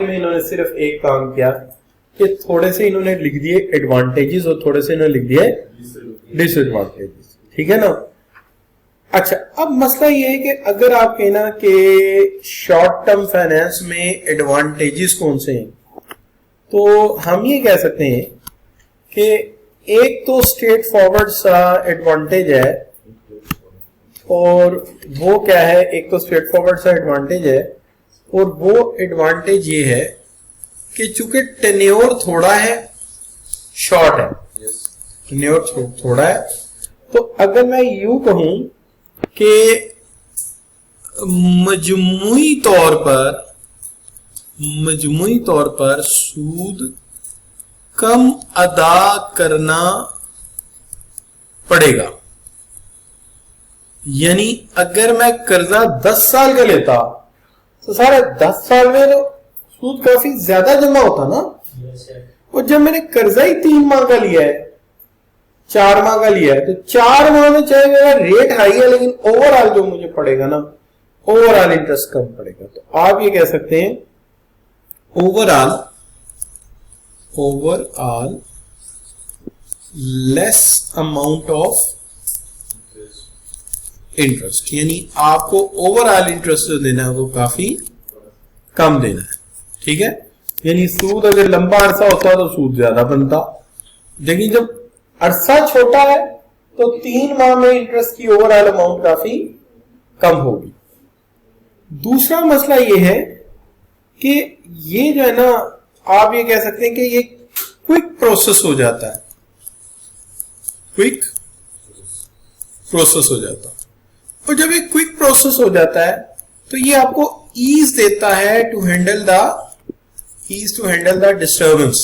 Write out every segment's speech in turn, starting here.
में इन्होंने सिर्फ एक काम किया कि थोड़े से इन्होंने लिख दिए एडवांटेजेस और थोड़े से इन्होंने लिख दिए डिसएडवांटेजेस। ठीक है ना। अच्छा, अब मसला ये है कि अगर आप कहना कि शॉर्ट टर्म फाइनेंस में एडवांटेजेस कौन से हैं, तो हम ये कह सकते हैं कि एक तो स्ट्रेट फॉरवर्ड सा एडवांटेज है, और वो क्या है, एक तो स्ट्रेट फॉरवर्ड सा एडवांटेज है, और वो एडवांटेज ये है कि चूंकि टेन्योर थोड़ा है, शॉर्ट है, टेन्योर थोड़ा है, तो अगर मैं यूं कहूं कि मजमूई तौर पर सूद कम अदा करना पड़ेगा, यानी अगर मैं कर्जा 10 साल का लेता तो सारे 10 साल में तो सूद काफी ज्यादा जमा होता ना। और जब मैंने कर्जा ही 3 माह का लिया है, 4 माह का लिया है, तो 4 माह में चाहे मेरा रेट हाई है, लेकिन ओवरऑल जो मुझे पड़ेगा ना, ओवरऑल इंटरेस्ट कम पड़ेगा। तो आप ये कह सकते हैं overall less amount of interest, यानी आपको ओवरऑल इंटरेस्ट जो देना है वो काफी कम देना है। ठीक है, यानी सूद अगर लंबा अरसा होता तो सूद ज्यादा बनता, लेकिन जब अरसा छोटा है तो 3 माह में इंटरेस्ट की ओवरऑल अमाउंट काफी कम होगी। दूसरा मसला ये है कि ये जो है ना, आप ये कह सकते हैं कि ये क्विक प्रोसेस हो जाता है, क्विक प्रोसेस हो जाता है। और जब ये क्विक प्रोसेस हो जाता है तो ये आपको ईज देता है टू हैंडल द डिस्टर्बेंस।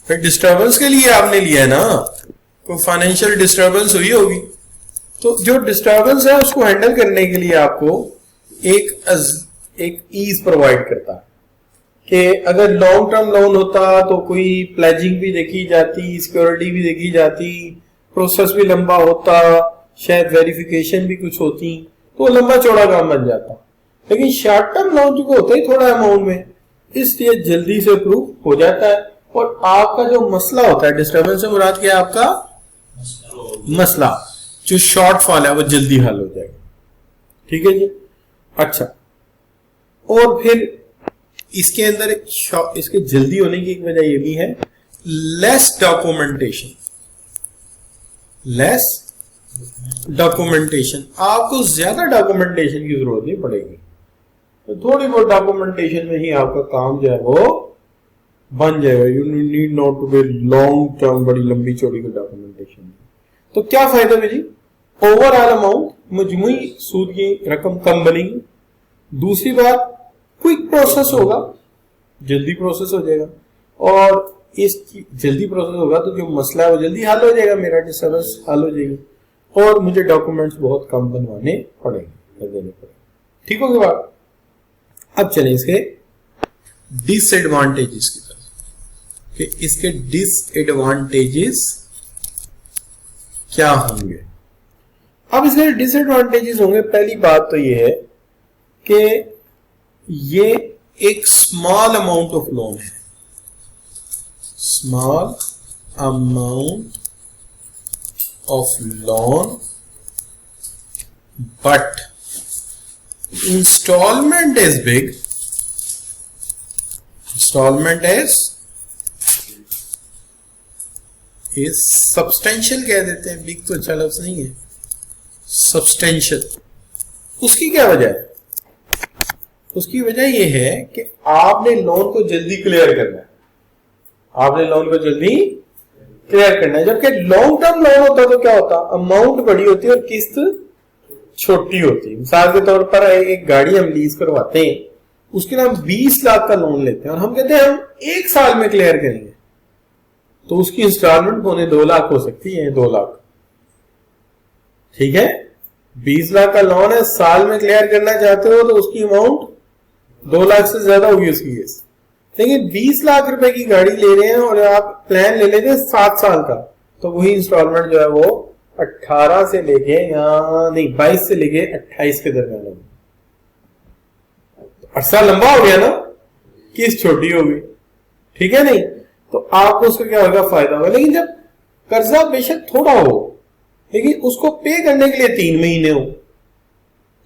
फिर डिस्टर्बेंस के लिए आपने लिया है ना, कोई फाइनेंशियल डिस्टर्बेंस हुई होगी, तो जो डिस्टर्बेंस है उसको हैंडल करने के लिए आपको एक ईज प्रोवाइड करता है। कि अगर लॉन्ग टर्म लोन होता तो कोई प्लेजिंग भी देखी जाती, सिक्योरिटी भी देखी जाती, प्रोसेस भी लंबा होता, शायद वेरिफिकेशन भी कुछ होती, तो लंबा चौड़ा काम बन जाता। लेकिन शॉर्ट टर्म लोन जो होता ही थोड़ा अमाउंट में, इसलिए जल्दी से अप्रूव हो जाता है। और आपका जो मसला होता है, डिस्टर्बेंस से मुराद क्या है, आपका मसला जो शॉर्टफॉल है वो जल्दी हल हो जाएगा। ठीक है जी। अच्छा, और फिर इसके अंदर इसके जल्दी होने की एक वजह ये भी है, लेस डॉक्यूमेंटेशन। आपको ज्यादा डॉक्यूमेंटेशन की जरूरत नहीं पड़ेगी, तो थोड़ी बहुत डॉक्यूमेंटेशन में ही आपका काम जो है वो बन जाएगा। You need not to be long term, बड़ी लंबी चौड़ी का डॉक्यूमेंटेशन। तो क्या फायदा है जी, ओवरऑल अमाउंट, मजमूई सूद की रकम कम बनेगी। दूसरी बात, क्विक प्रोसेस होगा, जल्दी प्रोसेस हो जाएगा, और इस जल्दी प्रोसेस होगा तो जो मसला है वो जल्दी हल हो जाएगा, मेरा डिस्टर्बेंस हल हो जाएगी, और मुझे डॉक्यूमेंट्स बहुत कम बनवाने पड़ेंगे। ठीक होगी बात। अब चलें इसके डिसएडवांटेजेस की तरफ, कि इसके डिसएडवांटेजेस क्या होंगे। अब इसके डिसएडवांटेजेस होंगे, पहली बात तो ये है कि ये एक स्मॉल अमाउंट ऑफ लोन है, small amount of loan, but instalment is big, instalment is substantial कह देते हैं, बिग तो अच्छा लफ्ज नहीं है, सब्सटेंशियल। उसकी क्या वजह है? उसकी वजह यह है कि आपने लोन को जल्दी क्लियर करना है, आपने लोन को जल्दी क्लियर करना है। जबकि लॉन्ग टर्म लोन होता तो क्या होता, अमाउंट बड़ी होती है और किस्त छोटी होती है। मिसाल के तौर पर एक गाड़ी हम लीज करवाते हैं, उसके लिए हम 20 लाख का लोन लेते हैं और हम कहते हैं हम 1 साल में क्लियर करेंगे, तो उसकी इंस्टॉलमेंट पौने 2 लाख हो सकती है, 2 लाख। ठीक है, 20 लाख का लोन है, साल में क्लियर करना चाहते हो तो उसकी अमाउंट 2 लाख से ज्यादा होगी उसकी केस। लेकिन 20 लाख रुपए की गाड़ी ले रहे हैं और आप प्लान ले लेते हैं 7 साल का, तो वही इंस्टॉलमेंट जो है वो 18 से लेके नहीं 22 से लेके 28 के दरमियान होगी। अरसा लंबा हो गया ना, किस्त छोटी होगी, ठीक है नहीं, तो आपको उसका क्या होगा, फायदा होगा। लेकिन जब कर्जा बेशक थोड़ा हो लेकिन उसको पे करने के लिए 3 महीने हो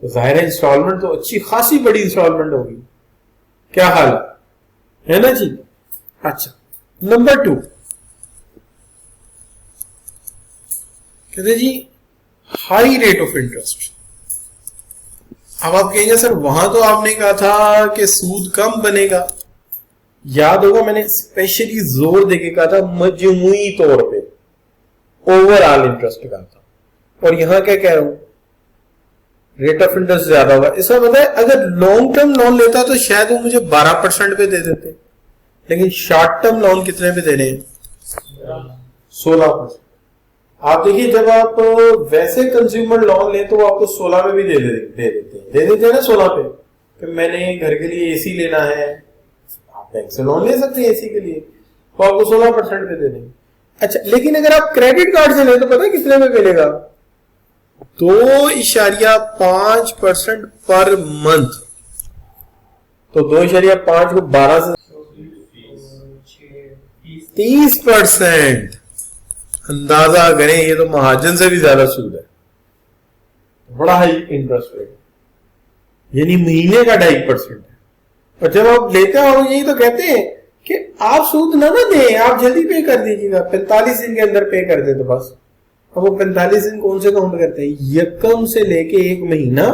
तो जाहिर है इंस्टॉलमेंट तो अच्छी खासी बड़ी इंस्टॉलमेंट होगी। क्या हाल है ना जी। अच्छा, नंबर 2 कहते जी हाई रेट ऑफ इंटरेस्ट। अब आप कहेंगे सर वहां तो आपने कहा था कि सूद कम बनेगा, याद होगा मैंने स्पेशली जोर देके कहा था मजमूई तौर पे ओवरऑल इंटरेस्ट कहा था, और यहां क्या कह रहा हूं, रेट ऑफ इंटरेस्ट ज्यादा होगा। इसका मतलब है अगर लॉन्ग टर्म लोन लेता तो शायद वो मुझे 12% पे दे देते, लेकिन शॉर्ट टर्म लोन कितने पे दे रहे हैं, 16%। आप देखिए जब आप वैसे कंज्यूमर लोन ले तो वो आपको 16 पे भी दे देते हैं ना 16 पे, कि मैंने घर के लिए एसी लेना है, आप बैंक से लोन ले सकते हैं एसी के लिए, तो आपको 16% पे दे देंगे। अच्छा, लेकिन अगर आप क्रेडिट कार्ड से ले तो पता है कितने में मिलेगा, 2.5% पर मंथ। तो 2.5 को 12 से 30%। अंदाजा करें, ये तो महाजन से भी ज्यादा सूद है, बड़ा हाई इंटरेस्ट रेट, यानी महीने का 2.5% है। और जब आप लेते हो यही तो कहते हैं कि आप सूद ना दें, आप जल्दी पे कर दीजिएगा, 45 दिन के अंदर पे कर दे तो बस। अब वो 45 दिन कौन से काउंट करते हैं, यकम से लेके 1 महीना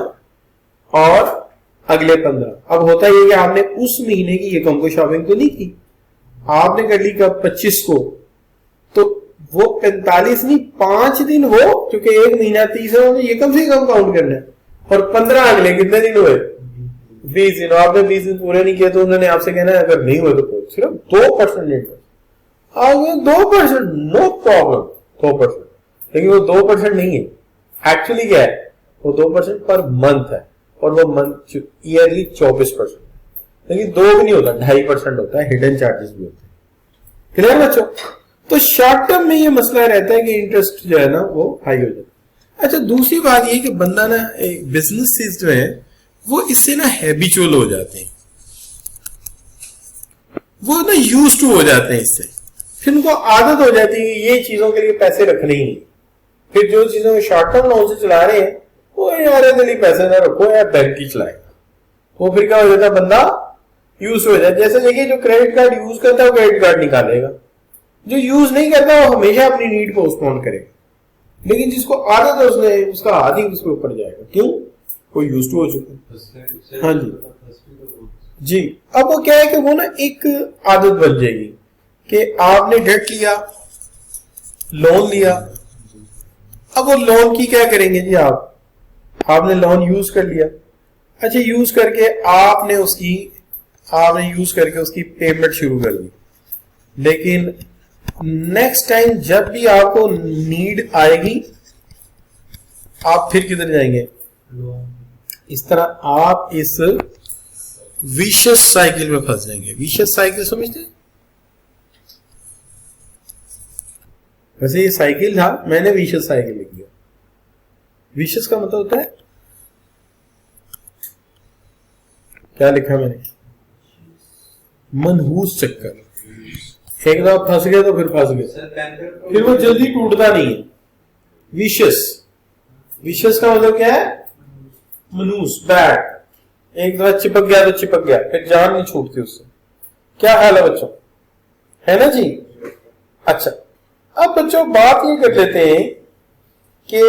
और अगले 15। अब होता ये कि आपने उस महीने की यकम को शॉपिंग तो नहीं की, आपने कर ली कब 25 को, तो वो 45 नहीं 5 दिन हो, क्योंकि 1 महीना 30 है तो यकम से कम काउंट करना है, और 15 अगले कितने दिन हुए, 20 दिन। आपने 20 दिन पूरे नहीं किए तो उन्होंने आपसे कहना है अगर नहीं हुए तो सिर्फ 2% इंटरेस्ट। 2%, no problem, 2%। लेकिन वो 2% नहीं है, एक्चुअली क्या है, वो 2% पर मंथ है, और वो मंथ ईयरली 24%। लेकिन 2 भी नहीं होता, 2.5% होता है, हिडन चार्जेस भी होते हैं। क्लियर बच्चों। तो शॉर्ट टर्म में ये मसला रहता है कि इंटरेस्ट जो है ना वो हाई हो जाता है। अच्छा, दूसरी बात ये कि बंदा ना बिजनेस जो है वो इससे ना हैबिचुअल हो जाते हैं, वो ना यूज टू हो जाते हैं इससे, फिर उनको आदत हो जाती है कि ये चीजों के लिए पैसे रखने ही नहीं। फिर जो चीजों में शॉर्ट टर्म लोन से चला रहे हैं वो यार लिए पैसे ना रखो या बैंक ही चलाएगा, वो फिर क्या हो जाता है, बंदा यूज हो जाता है। जैसे देखिए जो क्रेडिट कार्ड यूज करता है वो क्रेडिट कार्ड निकालेगा, जो यूज नहीं करता वो हमेशा अपनी नीड पोस्टपोन करेगा, लेकिन जिसको आदत है उसने उसका आदि उसके ऊपर जाएगा। क्यों, वो यूज टू हो चुका है। हाँ जी, अब वो क्या है कि वो ना एक आदत बन जाएगी कि आपने डेट लिया, लोन लिया, अब वो लोन की क्या करेंगे जी, आपने लोन यूज कर लिया। अच्छा, यूज करके आपने यूज करके उसकी पेमेंट शुरू कर दी, लेकिन नेक्स्ट टाइम जब भी आपको नीड आएगी आप फिर किधर जाएंगे, इस तरह आप इस विशेष साइकिल में फंस जाएंगे। विशेष साइकिल समझते हैं, वैसे ये साइकिल था, मैंने विशेष साइकिल लिख दिया। विशेष का मतलब होता है, क्या लिखा मैंने, मनहूस चक्कर। एक बार फंस गए तो फिर फंस गए, फिर वो जल्दी टूटता नहीं है। विशेष का मतलब क्या है, मनहूस, बैड। एक दफा चिपक गया तो चिपक गया, फिर जान नहीं छूटती उससे। क्या हाल है बच्चों, है ना जी। अच्छा, अब बच्चों बात ये कर लेते हैं कि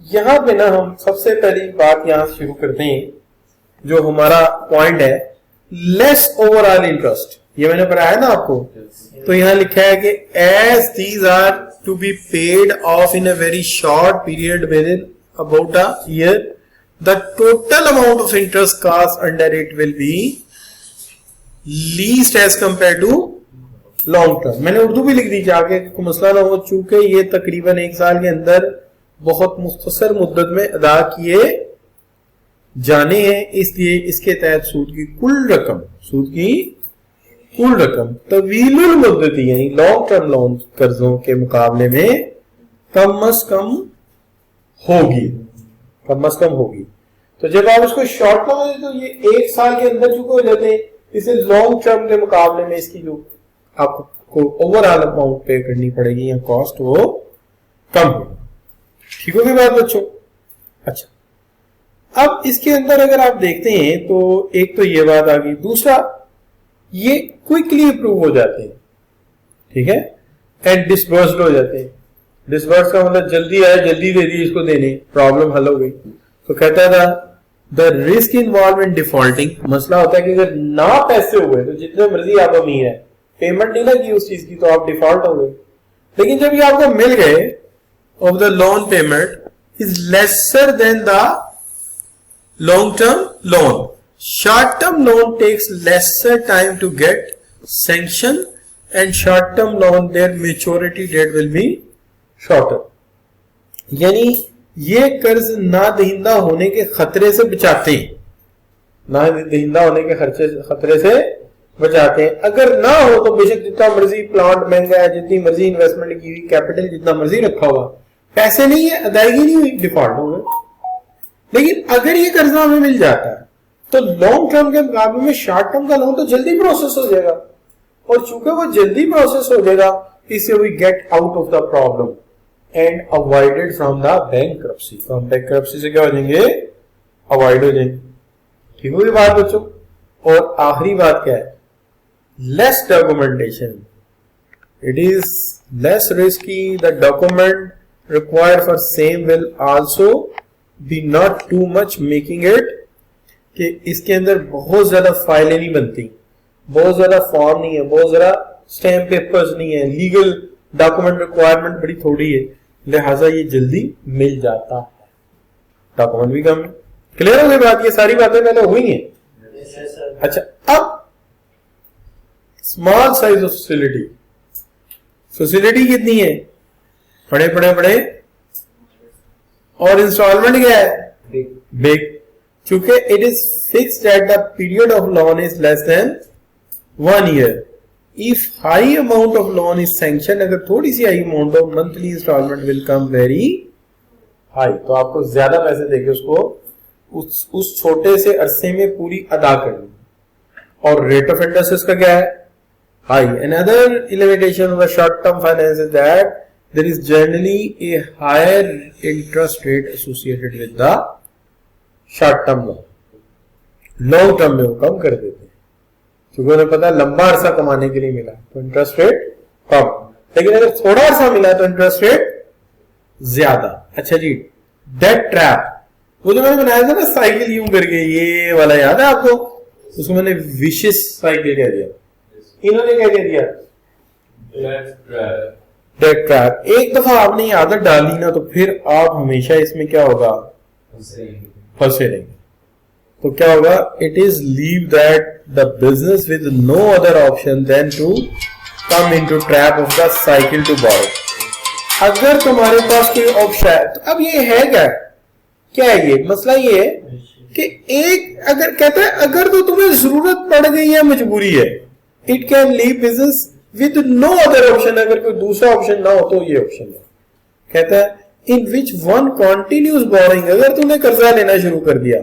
यहां पे ना हम सबसे पहली बात यहां शुरू करते हैं, जो हमारा पॉइंट है लेस ओवरऑल इंटरेस्ट। ये मैंने पढ़ाया ना आपको, तो यहां लिखा है कि as these are to be paid off in a very short period within about a year, the total amount of interest cost under it will be least as compared to long term। मैंने उर्दू भी लिख दी जाके कोई मसला ना हो, चूंकि ये तकरीबन 1 साल के अंदर बहुत मुख्तसर मुद्दत में अदा किए जाने हैं, इसलिए इसके तहत सूद की कुल रकम तवीलुल मुद्दती यानी लॉन्ग टर्म लोन कर्जों के मुकाबले में कम अज कम होगी। तो जब आप इसको शॉर्ट टर्म में तो ये 1 साल के अंदर चुके हो जाते हैं, इसे लॉन्ग टर्म के मुकाबले में इसकी जो आपको ओवरऑल अमाउंट पे करनी पड़ेगी या कॉस्ट वो कम होगी। ठीक होगी बात बच्चों? अच्छा, अब इसके अंदर अगर आप देखते हैं तो एक तो ये बात आ गई, दूसरा ये क्विकली अप्रूव हो जाते हैं, ठीक है, एंड डिसबर्स्ड हो जाते हैं। डिसबर्स का मतलब जल्दी आया, जल्दी दे दी इसको देने, प्रॉब्लम हल हो गई। तो कहता था the risk involve in defaulting, मसला होता है कि अगर ना पैसे हुए तो जितने मर्जी आप अमीर है, पेमेंट नहीं लगी उस चीज की तो आप डिफॉल्ट हो गए। लेकिन जब ये आपको मिल गए of the loan payment is lesser than the long term loan, short term loan takes lesser time to get sanction and short term loan their maturity date will be shorter. यानी ये कर्ज ना दहिंदा होने के खतरे से बचाते हैं, ना दहिंदा होने के खतरे से बचाते हैं। अगर ना हो तो बेशक जितना मर्जी प्लांट महंगा है, जितनी मर्जी इन्वेस्टमेंट की हुई, कैपिटल जितना मर्जी रखा हुआ, पैसे नहीं है, अदायगी नहीं हुई, डिफॉल्ट हो गए। लेकिन अगर ये कर्जा हमें मिल जाता है तो लॉन्ग टर्म के मुकाबले में शॉर्ट टर्म का लोन तो जल्दी प्रोसेस हो जाएगा, और चूंकि वो जल्दी प्रोसेस हो जाएगा इससे we get out of the problem and avoided from the bankruptcy. तो हम बैंकरप्सी से क्या हो जाएंगे? अवॉइड हो जाएंगे। ठीक होगी बात बच्चों? और आखिरी बात क्या है? Less documentation, it is less risky, the document required for same will also be not too much, making it कि इसके अंदर बहुत ज्यादा फाइलें नहीं बनती, बहुत ज्यादा फॉर्म नहीं है, बहुत ज्यादा स्टैम्प पेपर्स नहीं है, लीगल डॉक्यूमेंट रिक्वायरमेंट बड़ी थोड़ी है, लिहाजा ये जल्दी मिल जाता है, डॉक्यूमेंट भी कम है। क्लियर हो गई बात? ये सारी बातें पहले हुई हैं। अच्छा, अब small size of facility, facility कितनी है? बड़े बड़े बड़े, और इंस्टॉलमेंट क्या है? बिग। चूंकि it is fixed at the period of loan is less than 1 year. If high amount of loan is sanction, अगर थोड़ी सी high amount of monthly instalment will come very high, तो आपको ज्यादा पैसे देके उसको उस छोटे से अरसे में पूरी अदा करनी। और रेट ऑफ इंटरेस्ट का क्या है? High. Another limitation of the short term finance is that there is generally a higher interest rate associated with the short term loan. Long term में वो कम कर देते हैं क्योंकि उन्हें पता है लंबा अरसा कमाने के लिए मिला तो इंटरेस्ट रेट कम, लेकिन अगर थोड़ा अरसा मिला तो इंटरेस्ट रेट ज्यादा। अच्छा जी, डेट ट्रैप, वो जो मैंने बनाया था ना साइकिल यूं करके, ये वाला याद है आपको? उसको मैंने विशियस साइकिल कह दिया, इन्होंने क्या कह दिया? Debt trap. एक दफा आपने ये आदत डाली ना तो फिर आप हमेशा इसमें क्या होगा? फंसे रहेंगे। तो क्या होगा? It is leave that the business with no other option then to come into trap of the cycle to borrow. अगर तुम्हारे पास कोई ऑप्शन है तो अब ये है क्या है ये मसला? ये है कि एक अगर कहता है अगर तो तुम्हें जरूरत पड़ गई है, मजबूरी है, it can leave business with no other option. अगर कोई दूसरा ऑप्शन ना हो तो ये ऑप्शन है। कहता है इन विच वन कॉन्टिन्यूस बोरिंग, अगर तूने कर्जा लेना शुरू कर दिया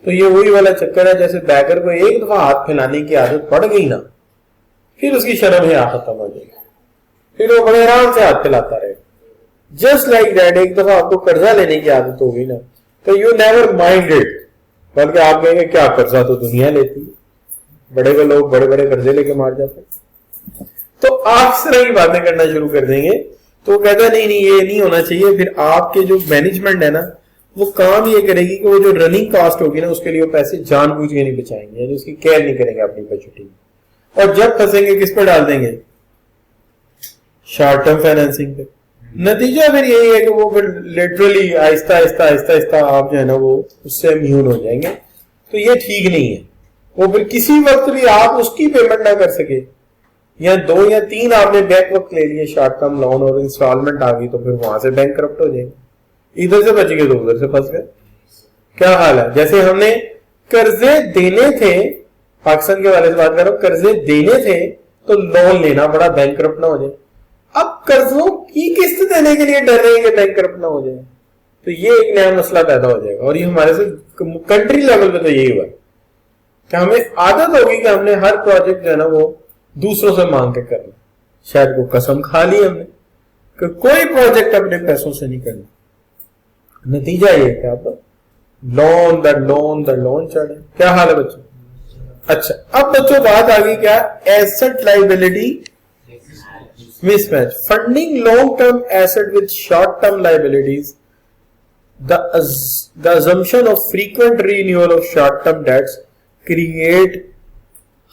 तो ये वही वाला चक्कर है जैसे बैगर को एक दफा हाथ फैलाने की आदत पड़ गई ना, फिर उसकी शर्म है खत्म हो जाएगी, फिर वो बड़े आराम से हाथ फैलाता रहे। जस्ट लाइक दैट, एक दफा आपको कर्जा लेने की आदत हो गई ना तो यू नेवर माइंड इट, बल्कि आप कहेंगे क्या कर्जा तो दुनिया लेती, बड़े बड़े लोग बड़े बड़े कर्जे लेके मार जाते, तो आप इस तरह की बातें करना शुरू कर देंगे। तो कहता है नहीं ये नहीं होना चाहिए। फिर आपके जो मैनेजमेंट है ना वो काम ये करेगी कि वो जो रनिंग कॉस्ट होगी ना उसके लिए वो पैसे जानबूझ के नहीं बचाएंगे, यानी उसकी केयर नहीं करेंगे अपनी बजटिंग, और जब फंसेंगे किस पर डाल देंगे? शॉर्ट टर्म फाइनेंसिंग पे। नतीजा फिर यही है कि वो फिर लिटरली आहिस्ता आहिस्ता आप जो है ना वो उससे इम्यून हो जाएंगे। तो ये ठीक नहीं है। वो फिर किसी वक्त भी आप उसकी पेमेंट ना कर सके, या 2 या 3 आपने बैंक वक्त ले लिए शॉर्ट टर्म लोन और इंस्टॉलमेंट आ गई तो फिर वहां से बैंक करप्ट हो जाएंगे, इधर से बच गए तो उधर से फंस गए। क्या हाल है? जैसे हमने कर्जे देने थे, पाकिस्तान के वाले से बात कर रहा हूं, कर्जे देने थे तो लोन लेना बड़ा, बैंक करप्ट ना हो जाए। अब कर्जों की किस्त देने के लिए डर रहे हैं कि बैंक करप्ट ना हो जाए, तो ये एक नया मसला पैदा हो जाएगा। और ये हमारे से कंट्री लेवल पे तो यही हुआ। कि हमें आदत होगी कि हमने हर प्रोजेक्ट जो है ना वो दूसरों से मांग के करना, शायद वो कसम खा ली हमने कि कोई प्रोजेक्ट अपने पैसों से नहीं करना। नतीजा ये क्या, loan the loan the loan चढ़े। क्या हाल है बच्चों? अच्छा, अब बच्चों बात आ गई क्या, asset liability mismatch. Funding long-term asset with short-term liabilities, the assumption of frequent renewal of short-term debts create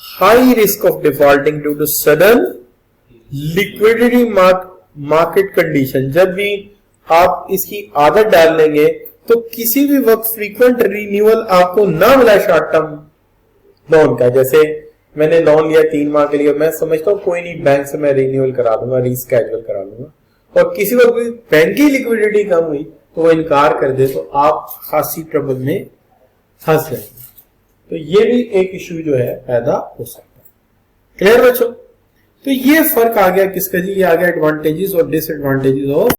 high risk of defaulting due to sudden liquidity market condition. जब भी आप इसकी आदत डाल लेंगे तो किसी भी वक्त फ्रीक्वेंट रिन्यूअल आपको ना मिला शॉर्ट टर्म लोन का, जैसे मैंने लोन लिया 3 माह के लिए, मैं समझता हूँ कोई नहीं, बैंक से मैं रिन्यूअल करा दूंगा, रीस्केड्यूल करा दूंगा, और किसी वक्त भी बैंक की लिक्विडिटी कम हुई तो वो इनकार कर दे तो आप खासी ट्रबल में फंस जाएंगे। तो ये भी एक इश्यू जो है पैदा हो सकता है। क्लियर बच्चों? तो ये फर्क आ गया किसका जी, ये आ गया एडवांटेजेस और डिसएडवांटेजेस ऑफ